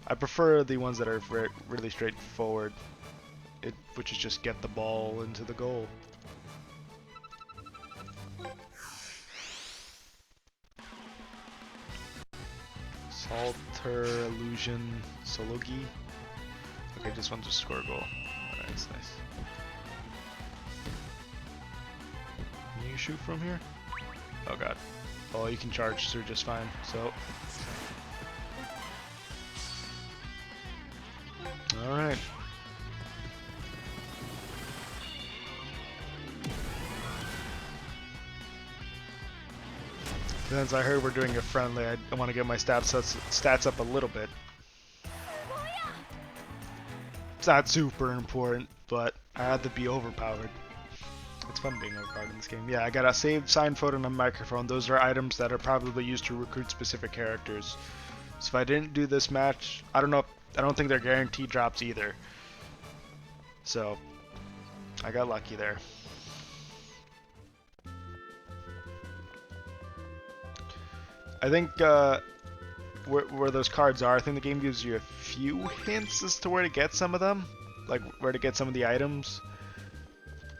I prefer the ones that are really straightforward, which is just get the ball into the goal. Salter, Illusion, Sologi. Okay, just want to score a goal. Alright, that's nice. Can you shoot from here? Oh god. Oh, you can charge through just fine, so. Alright. Since I heard we're doing a friendly, I want to get my stats up a little bit. It's not super important, but I had to be overpowered. It's fun being overpowered in this game. Yeah, I got a save, sign, photo, and a microphone. Those are items that are probably used to recruit specific characters. So if I didn't do this match, I don't know. I don't think they're guaranteed drops either. So I got lucky there. I think where those cards are, I think the game gives you a few hints as to where to get some of them, like where to get some of the items.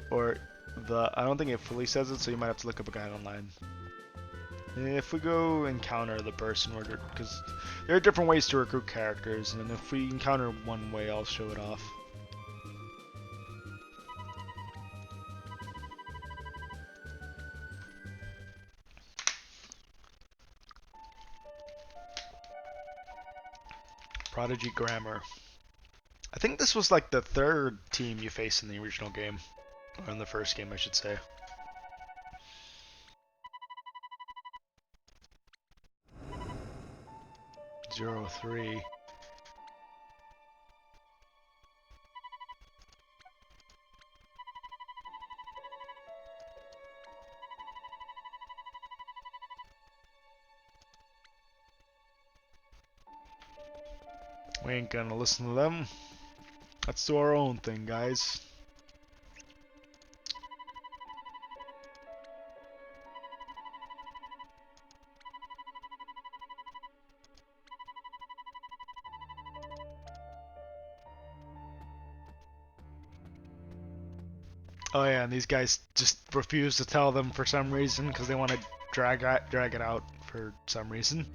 Or I don't think it fully says it, so you might have to look up a guide online. If we go encounter the person, because there are different ways to recruit characters, and if we encounter one way, I'll show it off. Prodigy Grammar. I think this was like the third team you face in the original game. Or in the first game, I should say. Zero 03. We ain't gonna listen to them. Let's do our own thing, guys. Oh yeah, and these guys just refuse to tell them for some reason because they want to drag it out for some reason.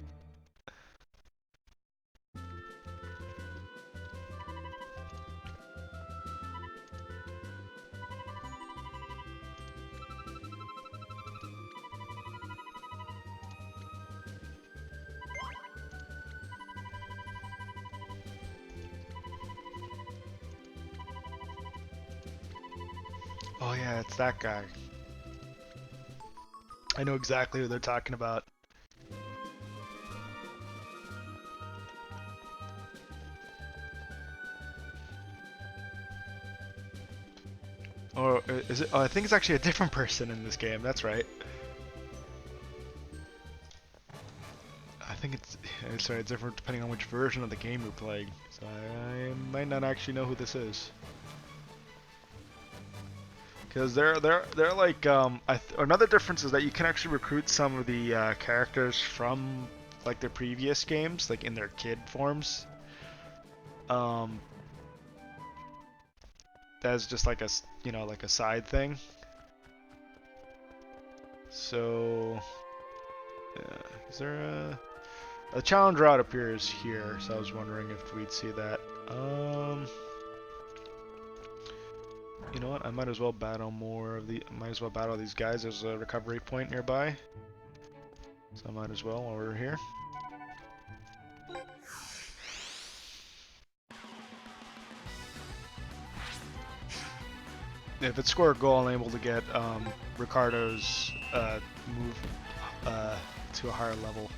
Oh yeah, it's that guy. I know exactly who they're talking about. Or is it? Oh, I think it's actually a different person in this game. That's right. I think it's sorry, it's different depending on which version of the game you're playing. So I might not actually know who this is. Because they're like another difference is that you can actually recruit some of the characters from like their previous games, like in their kid forms. That's just like a like a side thing. So is there a challenge route appears here? So I was wondering if we'd see that. You know what? I might as well battle these guys. There's a recovery point nearby, so I might as well while we're here. If it score a goal, I'm able to get Ricardo's move to a higher level.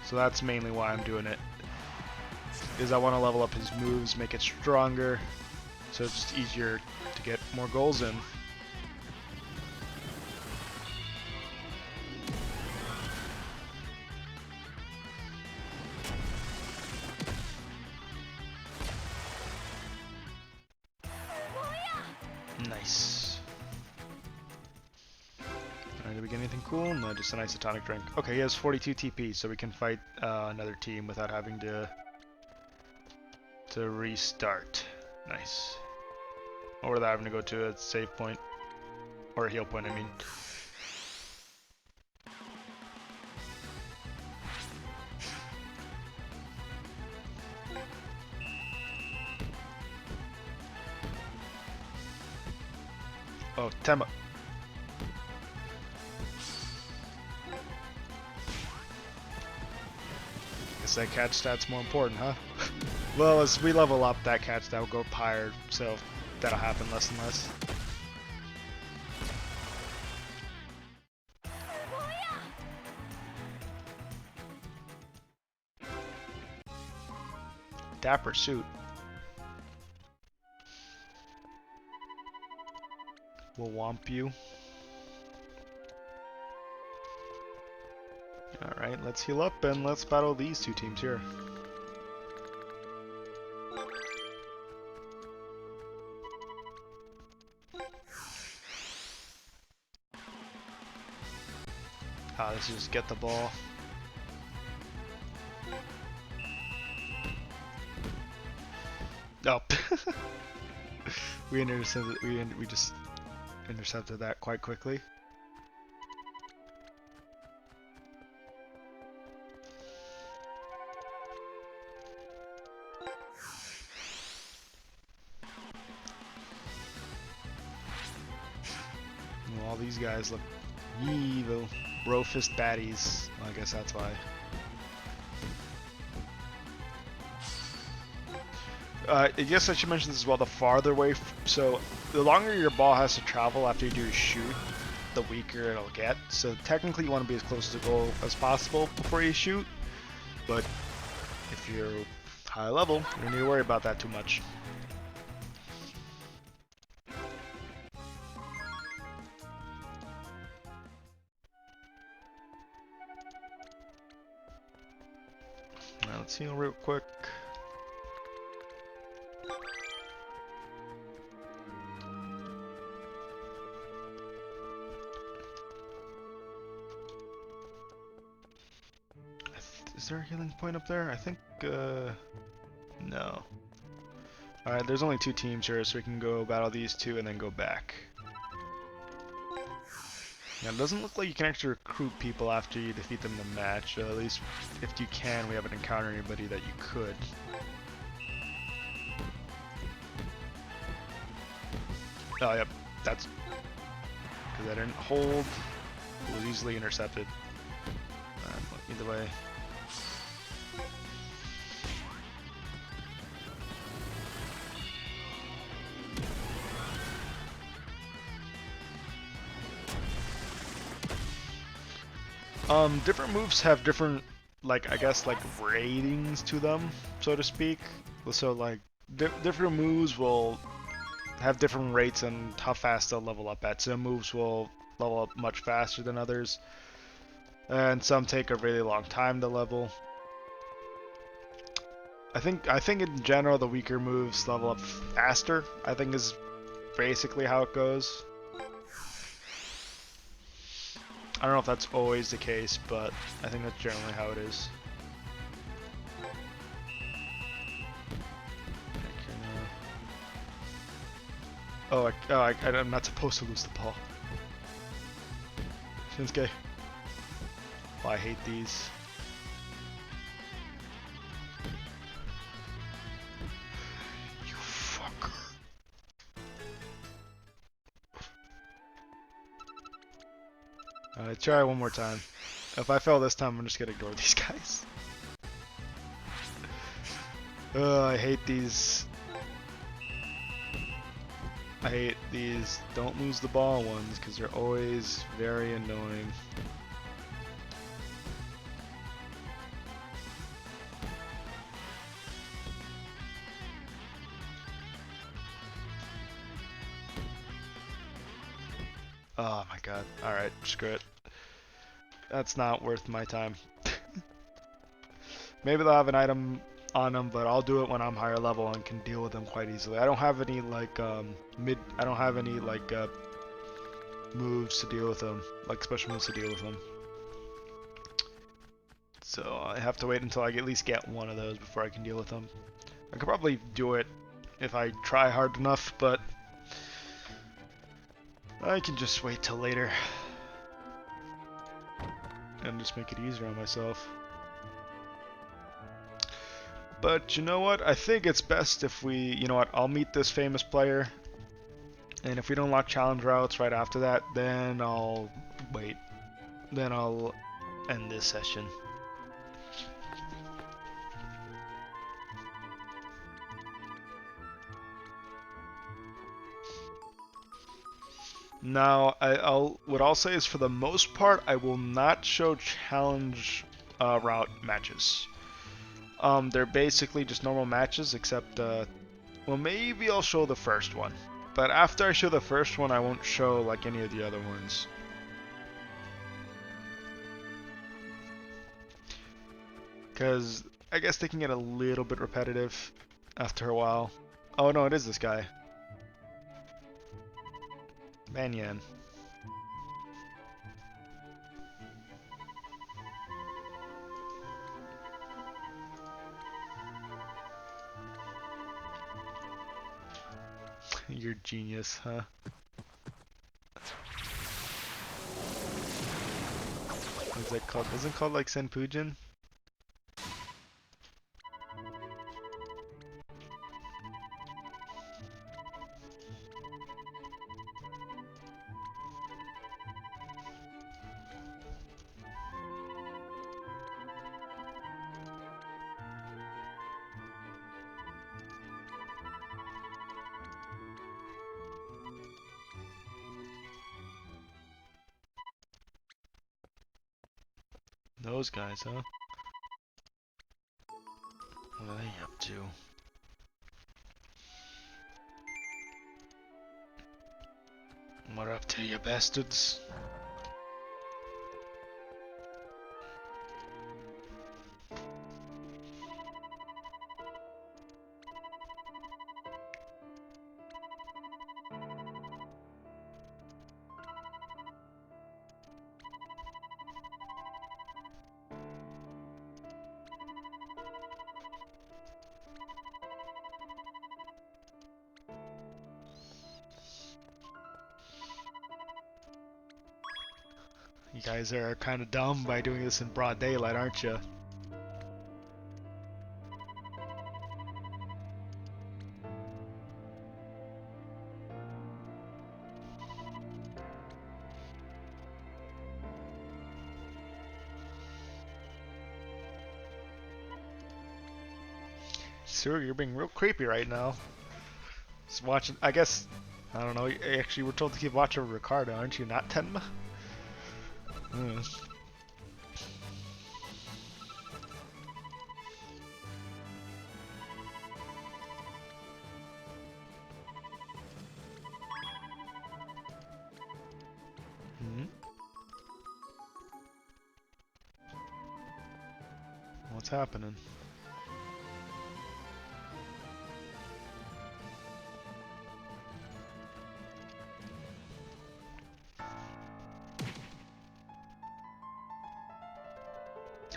So that's mainly why I'm doing it. Is I want to level up his moves, make it stronger, so it's just easier to get more goals in. Nice. Alright, did we get anything cool? No, just an isotonic drink. Okay, he has 42 TP, so we can fight another team without having to to restart. Nice. Or without having to go to a save point. Or a heal point, I mean. Oh, Temba. Guess that catch stat's more important, huh? Well, as we level up, that catch stat will go up higher, so that'll happen less and less. Dapper suit. We'll womp you. Alright, let's heal up and let's battle these two teams here. Ah, let's just get the ball. Oh. we just intercepted that quite quickly. Well, all these guys look evil. Bro-fist baddies. Well, I guess that's why. I guess I should mention this as well, the farther away, so the longer your ball has to travel after you do a shoot, the weaker it'll get. So technically you want to be as close to the goal as possible before you shoot, but if you're high level, you don't need to worry about that too much. Now let's heal real quick. Is there a healing point up there? I think, no. Alright, there's only two teams here, so we can go battle these two and then go back. Now, it doesn't look like you can actually recruit people after you defeat them in the match. At least, if you can, we haven't encountered anybody that you could. Oh, yep, that's... because I didn't hold. It was easily intercepted. Either way. Different moves have different, like, I guess, like, ratings to them, so to speak. So, like, different moves will have different rates and how fast they'll level up at. Some moves will level up much faster than others, and some take a really long time to level. I think in general the weaker moves level up faster, I think is basically how it goes. I don't know if that's always the case, but I think that's generally how it is. I'm not supposed to lose the ball. Shinsuke. Oh, I hate these. You fucker. Alright, try one more time. If I fail this time, I'm just gonna ignore these guys. I hate these. I hate these don't lose the ball ones because they're always very annoying. Oh my god. Alright, screw it. That's not worth my time. Maybe they'll have an item on them, but I'll do it when I'm higher level and can deal with them quite easily. I don't have any like moves to deal with them, like special moves to deal with them. So I have to wait until I at least get one of those before I can deal with them. I could probably do it if I try hard enough, but I can just wait till later and just make it easier on myself. But you know what? I think it's best if we, you know what, I'll meet this famous player, and if we don't unlock challenge routes right after that, then I'll wait. Then I'll end this session. Now, what I'll say is, for the most part, I will not show challenge route matches. They're basically just normal matches, except, well, maybe I'll show the first one. But after I show the first one, I won't show, like, any of the other ones. Because I guess they can get a little bit repetitive after a while. Oh, no, it is this guy. Banyan. You're genius, huh? What's that called? Isn't it called like Senpujin? Those guys, huh? What are they up to? What up to, you bastards? You guys are kind of dumb by doing this in broad daylight, aren't you? Sir, you're being real creepy right now. Just watching, I guess, I don't know, actually we're told to keep watch over Ricardo, aren't you not, Tenma? Hmm. Hmm? What's happening?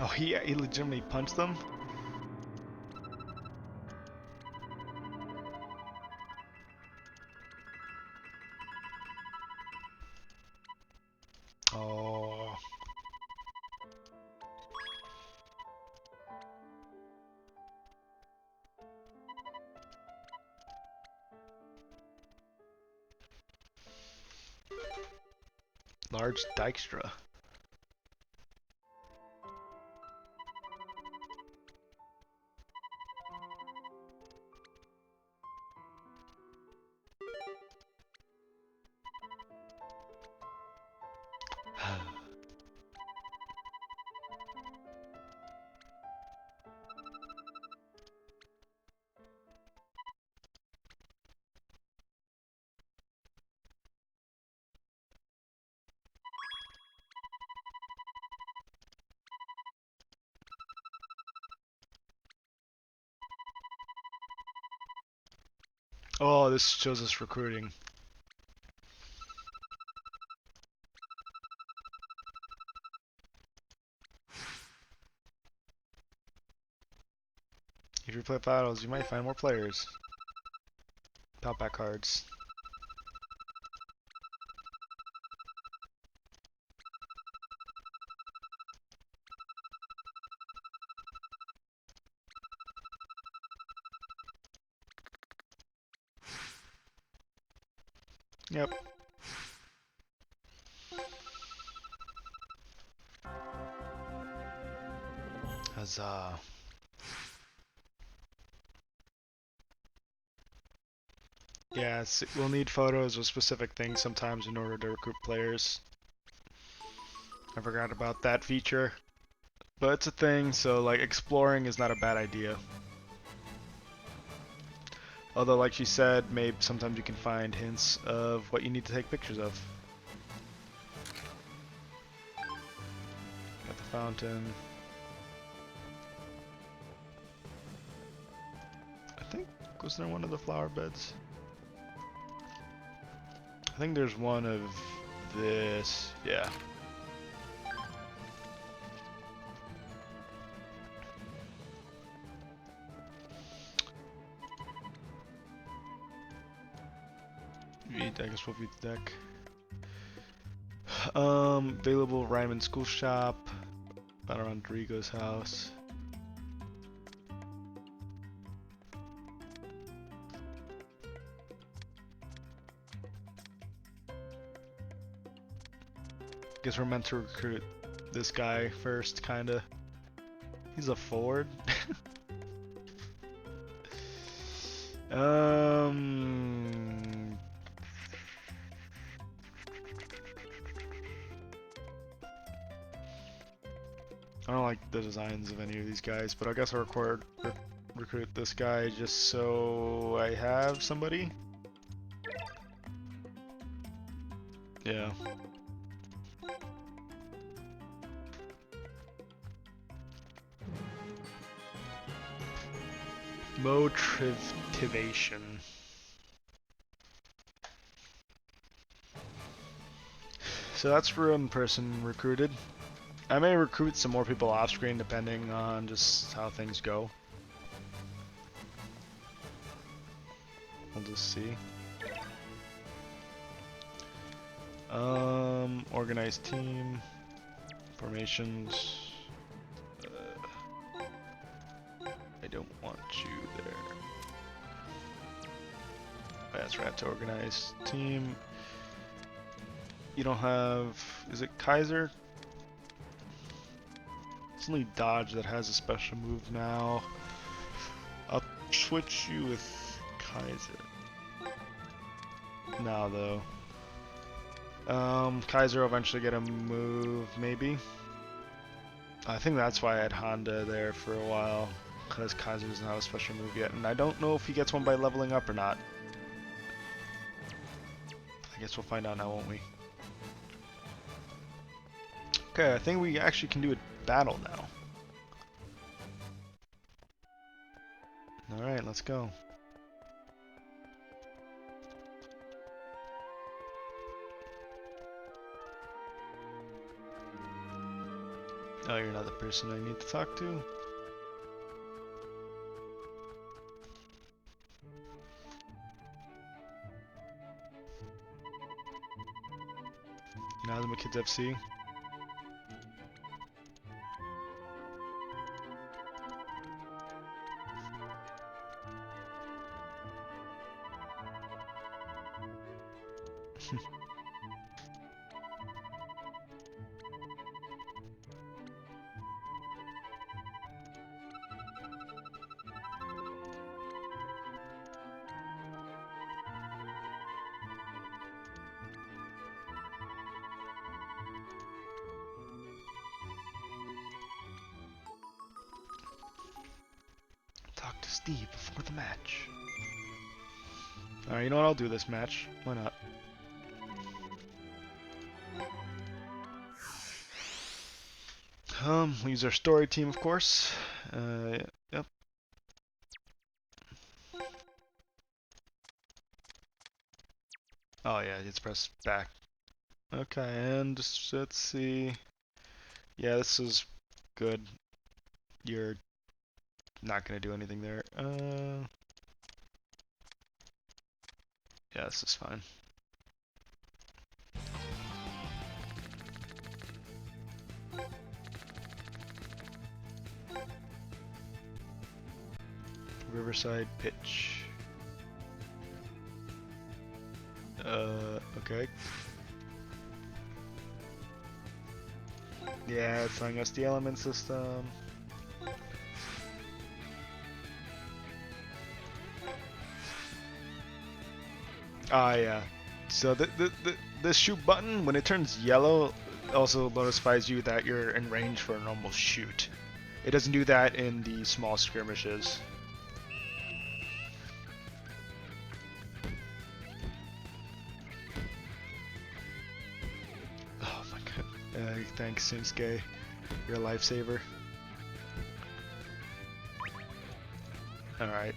Oh, he legitimately punched them? Oh. Large Dykstra. Oh, this shows us recruiting. If you play battles, you might find more players. Top back cards. Yep. Huzzah. Yeah, we'll need photos of specific things sometimes in order to recruit players. I forgot about that feature. But it's a thing, so like exploring is not a bad idea. Although like she said, maybe sometimes you can find hints of what you need to take pictures of. Got the fountain. I think, was there one of the flower beds? I think there's one of this, yeah. I guess we'll beat the deck. Available Ryman School Shop. Battle Rodrigo's house. Guess we're meant to recruit this guy first, kinda. He's a forward. I don't like the designs of any of these guys, but I guess I'll recruit this guy just so I have somebody. Yeah. Motivation. So that's for one person recruited. I may recruit some more people off screen depending on just how things go. We'll just see. Organized team. Formations. I don't want you there. That's right, to organize team. You don't have, is it Kaiser? It's only Dodge that has a special move now. I'll switch you with Kaiser. Now though. Kaiser will eventually get a move, maybe. I think that's why I had Honda there for a while, because Kaiser doesn't have a special move yet, and I don't know if he gets one by leveling up or not. I guess we'll find out now, won't we? Okay, I think we actually can do a battle now. Alright, let's go. Oh, you're not the person I need to talk to? Inazuma Kids FC. Talk to Steve before the match. Alright, you know what? I'll do this match. Why not? We'll use our story team, of course. Yep. Oh yeah, it's press back. Okay, and just, let's see. Yeah, this is good. You're not gonna do anything there. Yeah, this is fine. Riverside pitch. Okay. Yeah, it's telling us the element system. Ah, yeah. So the shoot button, when it turns yellow, also notifies you that you're in range for a normal shoot. It doesn't do that in the small skirmishes. Oh my god. Thanks, Shinsuke. You're a lifesaver. Alright,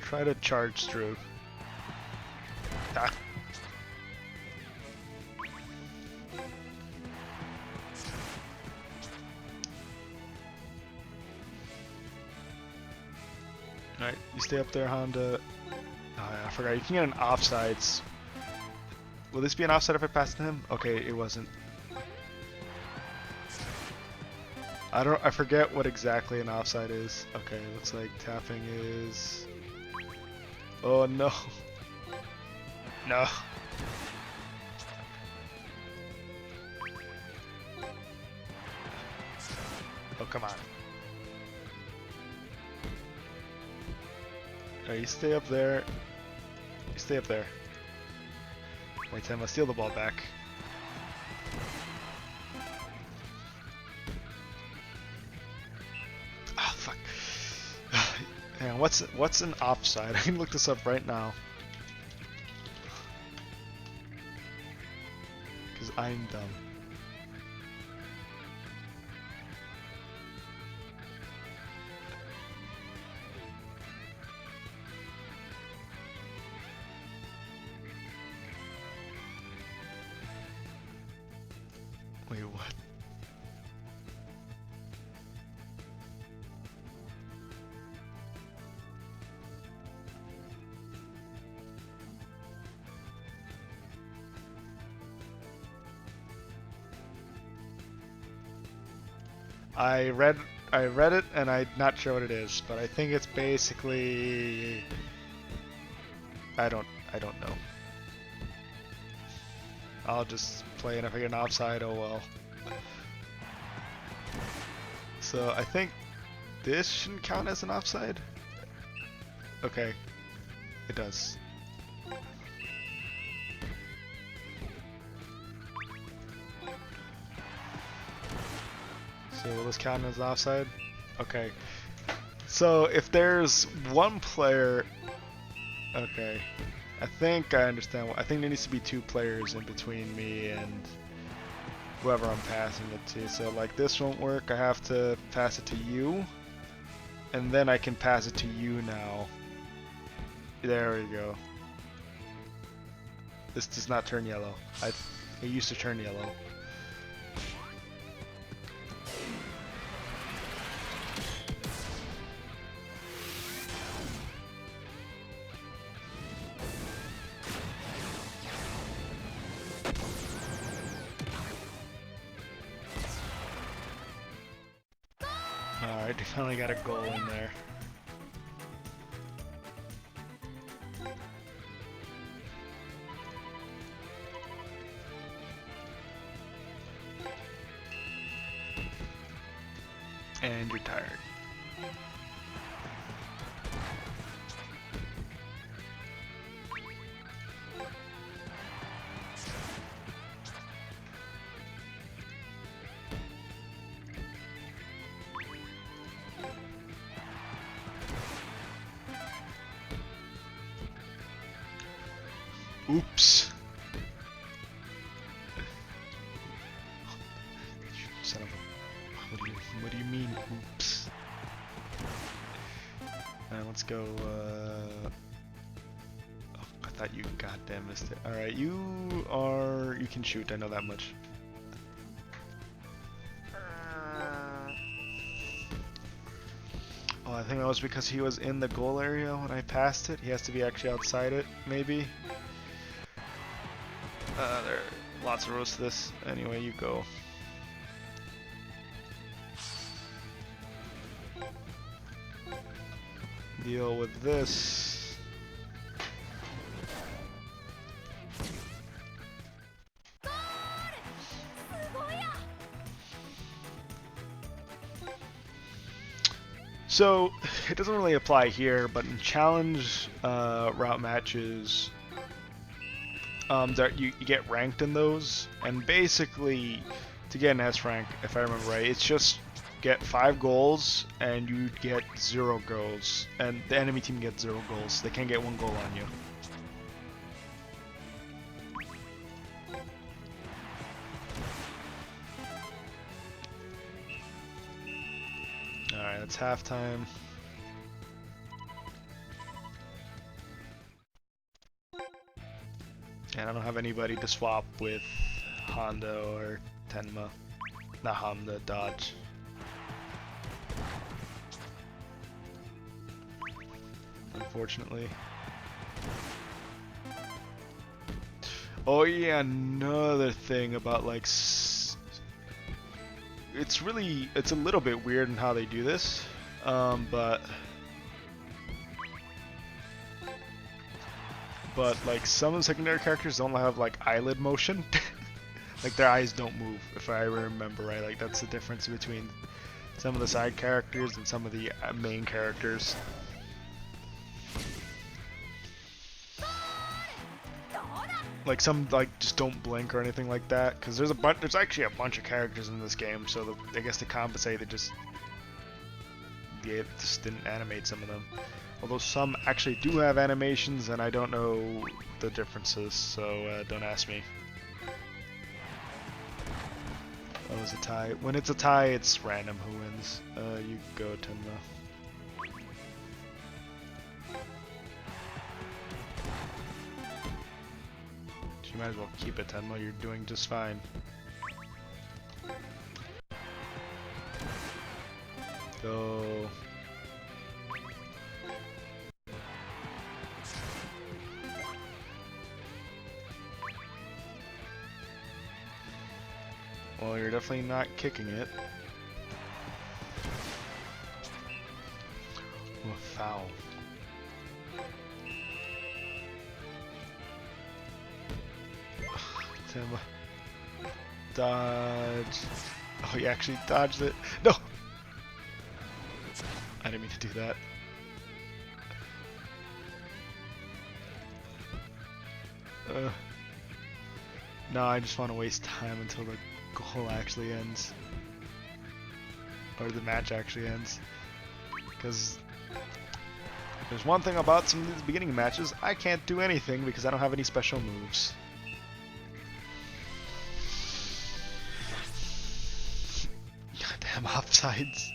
try to charge through. Ah. Alright, you stay up there, Honda. Oh, I forgot, you can get an offsides. Will this be an offside if I pass to him? Okay, it wasn't. I forget what exactly an offside is. Okay, looks like tapping is... Oh no. No. Oh, come on. Alright, you stay up there. You stay up there. Wait, Tim, let's steal the ball back. Oh, fuck. Hang on, what's an offside? I can look this up right now. Because I'm dumb. Wait, what? I read it and I'm not sure what it is, but I think it's basically I don't know. I'll just play, and if I get an offside, oh well. So I think this shouldn't count as an offside. Okay, it does. So will this count as offside? Okay. So if there's one player, okay. I think I understand. I think there needs to be two players in between me and whoever I'm passing it to. So like this won't work. I have to pass it to you, and then I can pass it to you now. There we go. This does not turn yellow. It used to turn yellow. Alright, we finally got a goal in there. And you're tired. Oops. Son of a... What do you mean, oops? Alright, let's go, Oh, I thought you goddamn missed it. Alright, you can shoot, I know that much. Oh, I think that was because he was in the goal area when I passed it. He has to be actually outside it, maybe. There are lots of rows to this. Anyway, you go. Deal with this. So, it doesn't really apply here, but in challenge route matches, you get ranked in those, and basically, to get an S rank, if I remember right, it's just get 5 goals, and you get 0 goals, and the enemy team gets 0 goals. They can't get 1 goal on you. Alright, that's halftime. And I don't have anybody to swap with Honda or Tenma. Not Honda, Dodge. Unfortunately. Oh yeah, another thing about like... it's a little bit weird in how they do this, but like some of the secondary characters don't have like eyelid motion. Like their eyes don't move, if I remember right. Like that's the difference between some of the side characters and some of the main characters. Like some like just don't blink or anything like that, because there's actually a bunch of characters in this game, so I guess to compensate they just didn't animate some of them. Although some actually do have animations, and I don't know the differences, so don't ask me. Oh, it's a tie. When it's a tie, it's random who wins. You go, Timna. You might as well keep it, Tenma. You're doing just fine. Go. Well, you're definitely not kicking it. Oh, foul. Timma. Dodge. Oh, he actually dodged it. No! I didn't mean to do that. No, I just want to waste time until the goal actually ends. Or the match actually ends. Because there's one thing about some of these beginning matches, I can't do anything because I don't have any special moves. Goddamn offsides.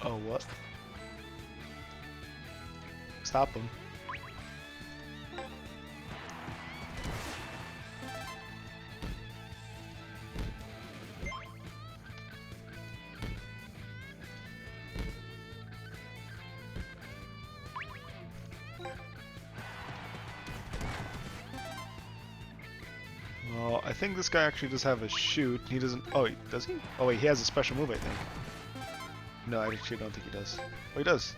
Oh, what? Stop him. Well, I think this guy actually does have a shoot. He doesn't... Oh, does he? Oh wait, he has a special move, I think. No, I actually don't think he does. Oh, he does.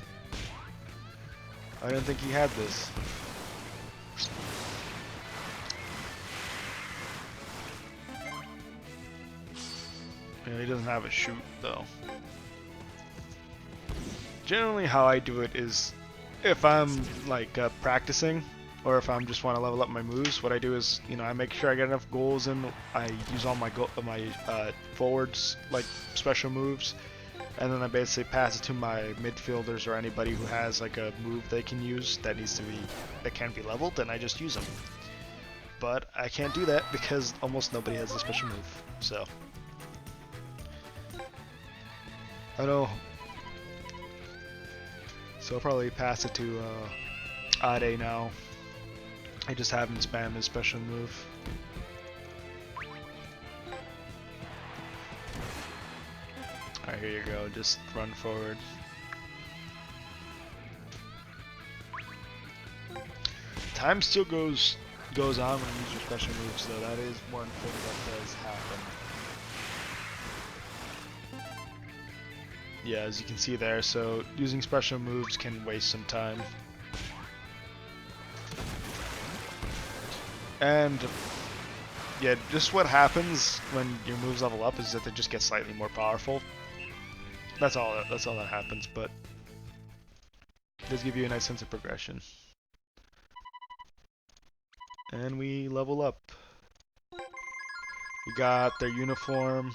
I didn't think he had this. Yeah, he doesn't have a shoot, though. Generally, how I do it is, if I'm like practicing, or if I'm just want to level up my moves, what I do is, you know, I make sure I get enough goals in. I use all my forwards like special moves. And then I basically pass it to my midfielders or anybody who has like a move they can use that can't be leveled, and I just use them. But I can't do that because almost nobody has a special move. So I know So I'll probably pass it to Ade now. I just haven't spammed his special move. Alright, here you go. Just run forward. Time still goes on when you use your special moves, though. That is one thing that does happen. Yeah, as you can see there, so using special moves can waste some time. And yeah, just what happens when your moves level up is that they just get slightly more powerful. That's all that happens, but it does give you a nice sense of progression. And we level up. We got their uniform.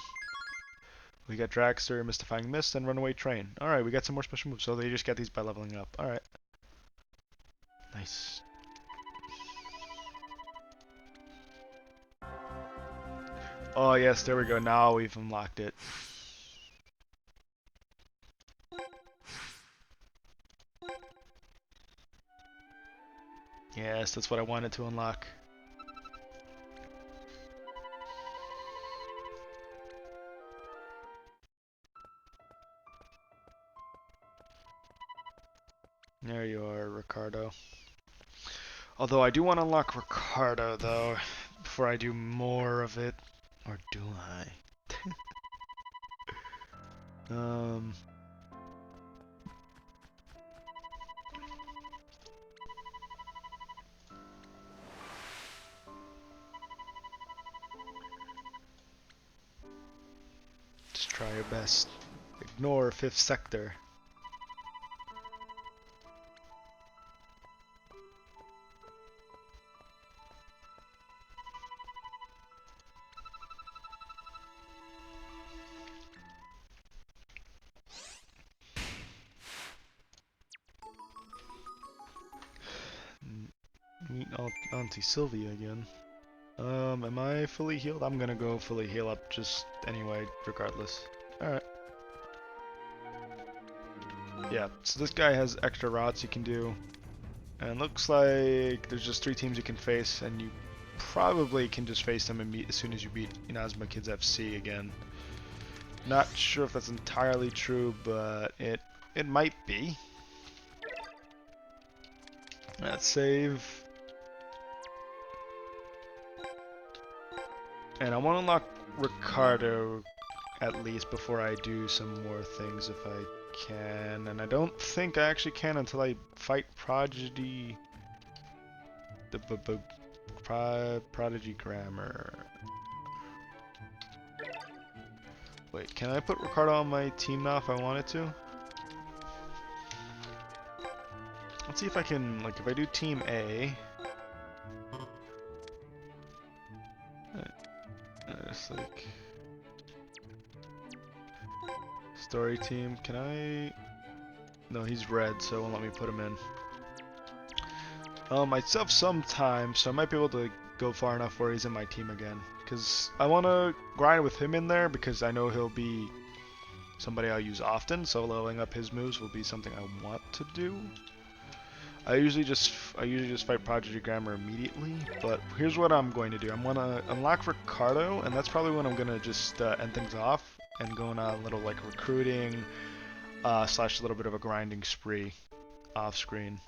We got Dragster, Mystifying Mist, and Runaway Train. Alright, we got some more special moves, so they just get these by leveling up. Alright. Nice. Oh yes, there we go. Now we've unlocked it. Yes, that's what I wanted to unlock. There you are, Ricardo. Although I do want to unlock Ricardo, though, before I do more of it. Or do I? Just try your best. Ignore 5th sector. Meet Auntie Sylvia again. Am I fully healed? I'm gonna go fully heal up just anyway, regardless. Alright. Yeah, so this guy has extra routes you can do. And looks like there's just 3 teams you can face, and you probably can just face them as soon as you beat Inazuma Kids FC again. Not sure if that's entirely true, but it might be. Let's save. And I want to unlock Ricardo at least before I do some more things if I can. And I don't think I actually can until I fight Prodigy. Prodigy Grammar. Wait, can I put Ricardo on my team now if I wanted to? Let's see if I can, like, if I do Team A. It's like story team. Can I? No, he's red, so it won't let me put him in. I still have some time, so I might be able to go far enough where he's in my team again. Because I want to grind with him in there because I know he'll be somebody I'll use often. So leveling up his moves will be something I want to do. I usually just fight Prodigy Grammar immediately, but here's what I'm going to do. I'm going to unlock Ricardo, and that's probably when I'm going to just end things off and go on a little like recruiting slash a little bit of a grinding spree off screen.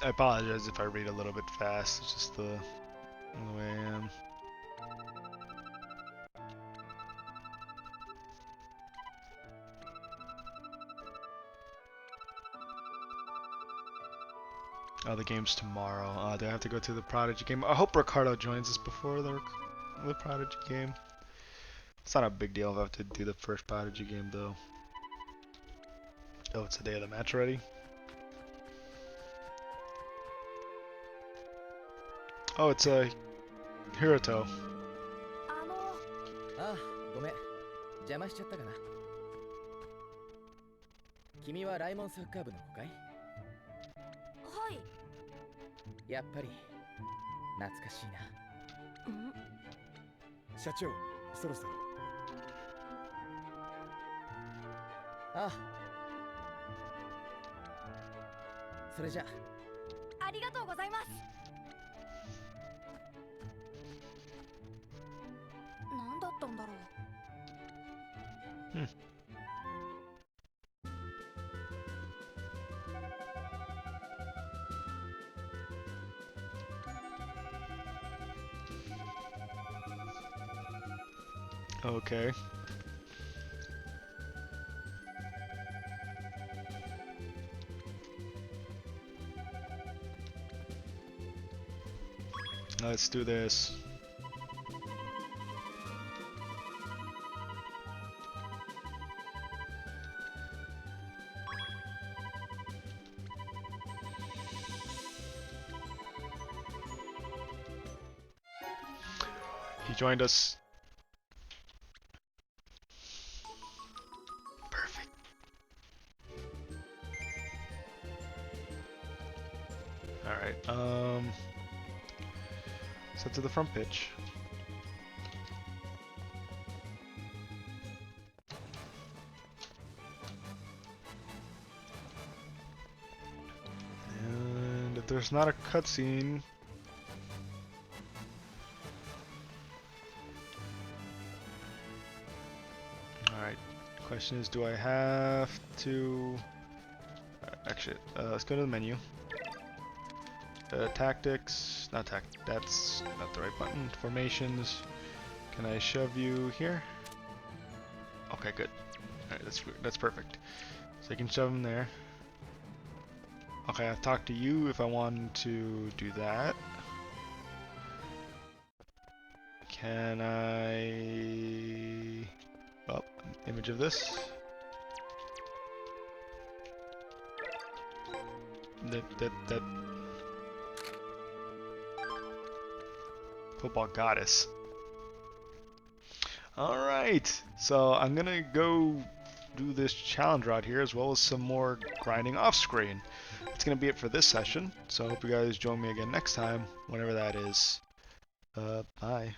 I apologize if I read a little bit fast, it's just the way I am. Oh, the game's tomorrow. Do I have to go to the Prodigy game? I hope Ricardo joins us before the Prodigy game. It's not a big deal if I have to do the first Prodigy game, though. Oh, it's the day of the match already? Oh, it's a Hiruto. ああ、ごめん。邪魔しちゃったかな。君はライモンサッカー部の子かい？はい。やっぱり懐かしいな。社長、そろそろ。ああ。それじゃ。ありがとうございます。何だったんだろう。Okay. Let's do this. He joined us. Perfect. Alright, set to the front pitch. And if there's not a cutscene, alright, question is, do I have to... Actually, let's go to the menu. Tactics, not that's not the right button. Formations, can I shove you here? Okay, good. Alright, that's perfect. So I can shove him there. Okay, I've talked to you if I want to do that. Can I... Oh, image of this. That football goddess. Alright, so I'm gonna go do this challenge route here as well as some more grinding off screen. That's gonna be it for this session, so I hope you guys join me again next time, whenever that is. Bye.